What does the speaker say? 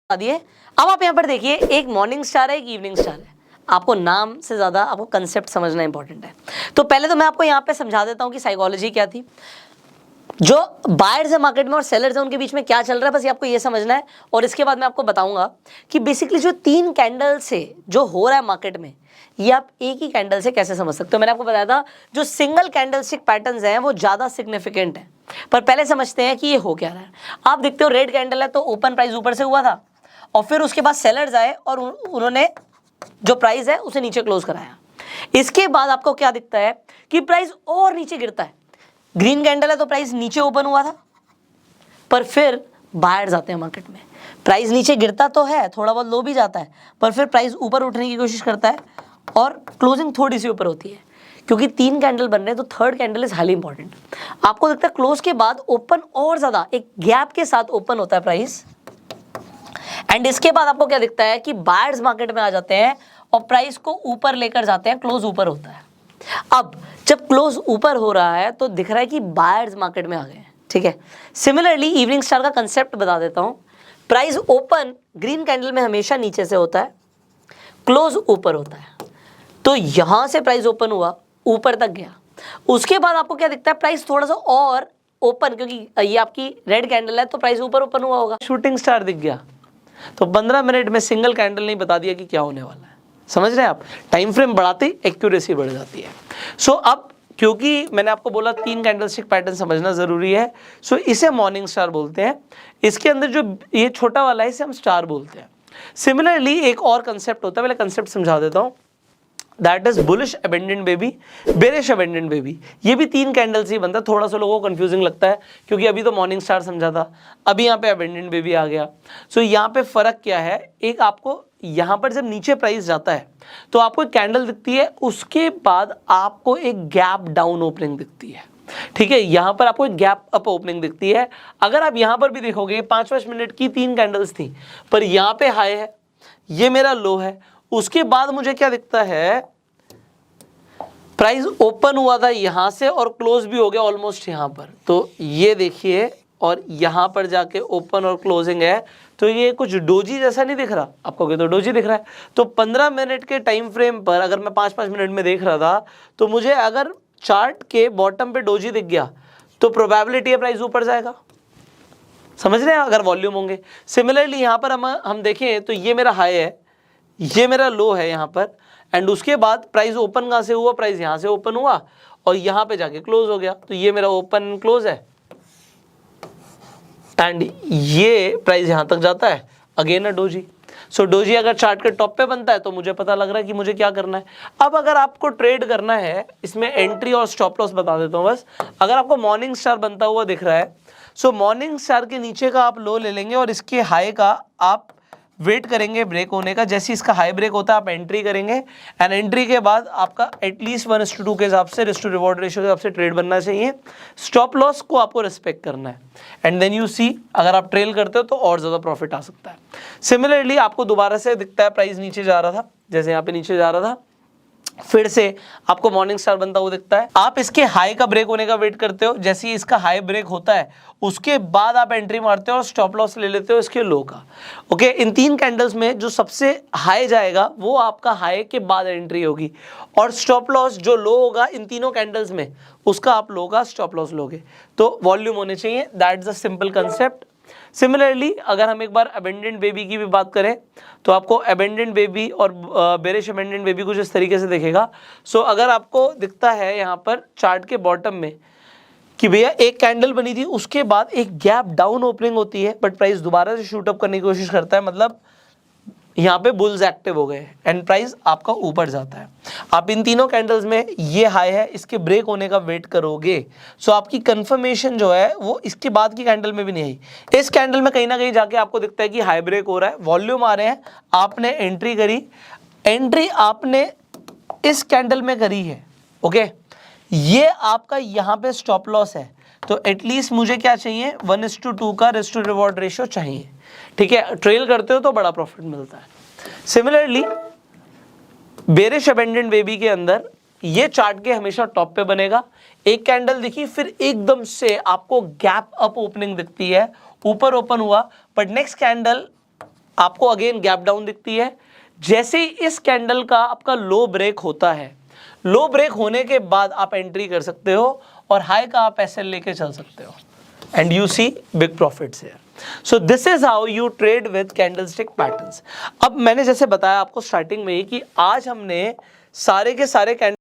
दिए। अब आप यहाँ पर देखिए, एक मॉर्निंग स्टार है, एक इवनिंग स्टार है। आपको नाम से ज़्यादा आपको कंसेप्ट समझना इंपॉर्टेंट है। तो पहले तो मैं आपको यहाँ पे समझा देता हूँ कि साइकोलॉजी क्या थी, जो बायर्स है मार्केट में और सेलर्स है उनके बीच में क्या चल रहा है, बस ये आपको ये समझना है। और इसके बाद मैं आपको बताऊंगा कि बेसिकली जो 3 कैंडल से जो हो रहा है मार्केट में, ये आप एक ही कैंडल से कैसे समझ सकते हो। मैंने आपको बताया था जो सिंगल कैंडलस्टिक पैटर्न्स हैं वो ज़्यादा सिग्निफिकेंट है, पर पहले समझते हैं कि ये हो क्या रहा है। आप देखते हो रेड कैंडल है तो ओपन प्राइस ऊपर से हुआ था और फिर उसके बाद सेलर्स आए और उन्होंने जो प्राइस है उसे नीचे क्लोज कराया। इसके बाद आपको क्या दिखता है कि प्राइस और नीचे गिरता है। ग्रीन कैंडल है तो प्राइस नीचे ओपन हुआ था, पर फिर बायर्स आते हैं मार्केट में। प्राइस नीचे गिरता तो है, थोड़ा बहुत लो भी जाता है, पर फिर प्राइस ऊपर उठने की कोशिश करता है और क्लोजिंग थोड़ी सी ऊपर होती है। क्योंकि 3 कैंडल बन रहे हैं तो third candle is highly important. आपको लगता है क्लोज के बाद ओपन और ज्यादा एक गैप के साथ ओपन होता है प्राइस, एंड इसके बाद आपको क्या दिखता है कि बायर्स मार्केट में आ जाते हैं और प्राइस को ऊपर लेकर जाते हैं, क्लोज ऊपर होता है। अब जब क्लोज ऊपर हो रहा है तो दिख रहा है कि बायर्स मार्केट में आ गए हैं, ठीक है। सिमिलरली इवनिंग स्टार का कंसेप्ट बता देता हूं। प्राइस ओपन ग्रीन कैंडल में हमेशा नीचे से होता है, क्लोज ऊपर होता है। तो यहां से प्राइस ओपन हुआ, ऊपर तक गया, उसके बाद आपको क्या दिखता है, प्राइस थोड़ा सा और ओपन, क्योंकि ये आपकी रेड कैंडल है तो प्राइस ऊपर ओपन हुआ होगा, शूटिंग स्टार दिख गया। तो 15 मिनट में सिंगल कैंडल नहीं बता दिया कि क्या होने वाला है। समझ रहे हैं आप, टाइम फ्रेम बढ़ाते ही एक्यूरेसी बढ़ जाती है। सो अब क्योंकि मैंने आपको बोला 3 कैंडलस्टिक पैटर्न समझना जरूरी है, सो इसे मॉर्निंग स्टार बोलते हैं। इसके अंदर जो ये छोटा वाला है इसे हम स्टार बोलते हैं। सिमिलरली एक और कंसेप्ट होता है, पहले कंसेप्ट समझा देता हूं। That is bullish abandoned baby, bearish abandoned baby. ये भी 3 कैंडल से ही बनता है। थोड़ा सा लोगों को कंफ्यूजिंग लगता है क्योंकि अभी तो मॉर्निंग स्टार समझा था, अभी यहाँ पे अबेंडेंट बेबी आ गया। सो यहाँ पे फर्क क्या है, एक आपको यहाँ पर जब नीचे प्राइस जाता है तो आपको एक कैंडल दिखती है, उसके बाद आपको एक गैप डाउन ओपनिंग दिखती है, ठीक है। यहां पर आपको एक गैप अप ओपनिंग दिखती है। अगर आप यहां पर भी देखोगे 5-5 मिनट की 3 कैंडल्स थी, पर यहां पे हाई है, ये मेरा लो है, उसके बाद मुझे क्या दिखता है, प्राइस ओपन हुआ था यहां से और क्लोज भी हो गया ऑलमोस्ट यहां पर। तो ये देखिए, और यहां पर जाके ओपन और क्लोजिंग है, तो ये कुछ डोजी जैसा नहीं दिख रहा आपको, तो डोजी दिख रहा है। तो 15 मिनट के टाइम फ्रेम पर अगर मैं 5-5 मिनट में देख रहा था तो मुझे अगर चार्ट के बॉटम पे डोजी दिख गया तो प्रोबेबिलिटी है प्राइस ऊपर जाएगा। समझ रहे हैं, अगर वॉल्यूम होंगे। सिमिलरली यहां पर हम देखें तो ये मेरा हाई है, ये मेरा लो है यहाँ पर, एंड उसके बाद प्राइस ओपन कहाँ से हुआ, प्राइस यहाँ से ओपन हुआ और यहाँ पे जाके क्लोज हो गया। तो ये मेरा ओपन क्लोज है एंड ये प्राइस यहाँ तक जाता है, again a doji. So doji अगर चार्ट के टॉप पे बनता है तो मुझे पता लग रहा है कि मुझे क्या करना है। अब अगर आपको ट्रेड करना है, इसमें एंट्री और स्टॉप लॉस बता देता हूँ बस। अगर आपको मॉर्निंग स्टार बनता हुआ दिख रहा है, सो मॉर्निंग स्टार के नीचे का आप लो ले लेंगे और इसके हाई का आप वेट करेंगे ब्रेक होने का। जैसे इसका हाई ब्रेक होता है आप एंट्री करेंगे, एंड एंट्री के बाद आपका एटलीस्ट 1:2 के हिसाब से रिस्क टू रिवॉर्ड रेशियो के हिसाब से ट्रेड बनना चाहिए। स्टॉप लॉस को आपको रिस्पेक्ट करना है, एंड देन यू सी अगर आप ट्रेल करते हो तो और ज़्यादा प्रॉफिट आ सकता है। सिमिलरली आपको दोबारा से दिखता है प्राइस नीचे जा रहा था, जैसे यहाँ पे नीचे जा रहा था, फिर से आपको मॉर्निंग स्टार बनता हुआ दिखता है। आप इसके हाई का ब्रेक होने का वेट करते हो, जैसे ही इसका हाई ब्रेक होता है उसके बाद आप एंट्री मारते हो और स्टॉप लॉस ले लेते हो इसके लो का। ओके, इन 3 कैंडल्स में जो सबसे हाई जाएगा वो आपका हाई के बाद एंट्री होगी, और स्टॉप लॉस जो लो होगा इन तीनों कैंडल्स में उसका आप लो का स्टॉप लॉस लोगे। तो वॉल्यूम होने चाहिए, that is a simple concept. Similarly अगर हम एक बार अबेंडेंट बेबी की भी बात करें तो आपको अबेंडेंट बेबी और बेरिश अबेंडेंट बेबी कुछ इस तरीके से दिखेगा। सो अगर आपको दिखता है यहाँ पर चार्ट के बॉटम में कि भैया एक कैंडल बनी थी, उसके बाद एक गैप डाउन ओपनिंग होती है, बट प्राइस दोबारा से शूट अप करने की कोशिश करता है, मतलब यहाँ पे बुल्स एक्टिव हो गए एंड प्राइस आपका ऊपर जाता है। आप इन तीनों कैंडल्स में ये हाई है, इसके ब्रेक होने का वेट करोगे, सो आपकी कंफर्मेशन जो है वो इसके बाद की कैंडल में भी नहीं आई। इस कैंडल में कहीं ना कहीं जाके आपको दिखता है कि हाई ब्रेक हो रहा है, वॉल्यूम आ रहे हैं, आपने एंट्री करी, एंट्री आपने इस कैंडल में करी है। ओके, ये आपका यहाँ पे स्टॉप लॉस है, तो एटलीस्ट मुझे क्या चाहिए, 1:2 का रिस्क टू रिवॉर्ड रेशियो चाहिए, ठीक है। ट्रेल करते हो तो बड़ा प्रॉफिट मिलता है। सिमिलरली बेरिश अबेंडेंट बेबी के अंदर ये चार्ट के हमेशा टॉप पे बनेगा। एक कैंडल दिखी, फिर एकदम से आपको गैप अप ओपनिंग दिखती है, ऊपर ओपन हुआ, बट नेक्स्ट कैंडल आपको अगेन गैप डाउन दिखती है। जैसे ही इस कैंडल का आपका लो ब्रेक होता है, लो ब्रेक होने के बाद आप एंट्री कर सकते हो और हाई का आप एसएल लेके चल सकते हो and you see big profits here. So this is how you trade with candlestick patterns. अब मैंने जैसे बताया आपको स्टार्टिंग में ही कि आज हमने सारे के सारे कैंडल